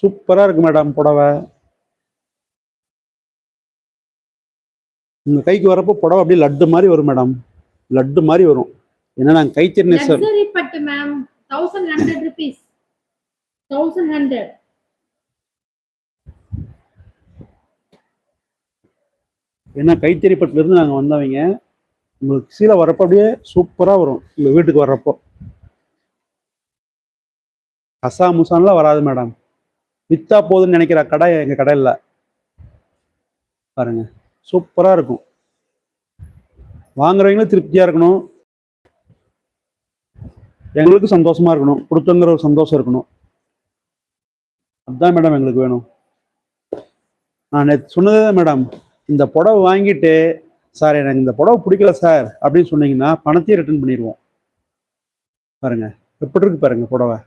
சூப்பரா இருக்கு மேடம் புடவை. உங்க கைக்கு வரப்போ புடவை அப்படியே லட்டு மாதிரி வரும் மேடம். லட்டு மாதிரி வரும். ஏன்னா நாங்கள் கைத்தறி நெசர். லக்ஸரி பட்டு மேம் 1100 rupees. 1100. ஏன்னா கைத்தறி பட்டுல இருந்து நாங்கள் வந்தவங்க. உங்களுக்கு சீலை வரப்போ அப்படியே சூப்பரா வரும். உங்க வீட்டுக்கு வர்றப்போ கசா முசான்லாம் வராது மேடம். வித்தா போதுன்னு நினைக்கிற கடை எங்க கடை இல்லை. பாருங்க சூப்பரா இருக்கும். வாங்குறவங்களும் திருப்தியா இருக்கணும், எங்களுக்கு சந்தோஷமா இருக்கணும், கொடுத்தங்கிற ஒரு சந்தோஷம் இருக்கணும். அதுதான் மேடம் எங்களுக்கு வேணும். நான் நேற்று சொன்னதே மேடம், இந்த புடவை வாங்கிட்டு சார் எனக்கு இந்த புடவை பிடிக்கல சார் அப்படின்னு சொன்னீங்கன்னா பணத்தையும் ரிட்டர்ன் பண்ணிடுவோம். பாருங்க எப்படி இருக்கு பாருங்க புடவை.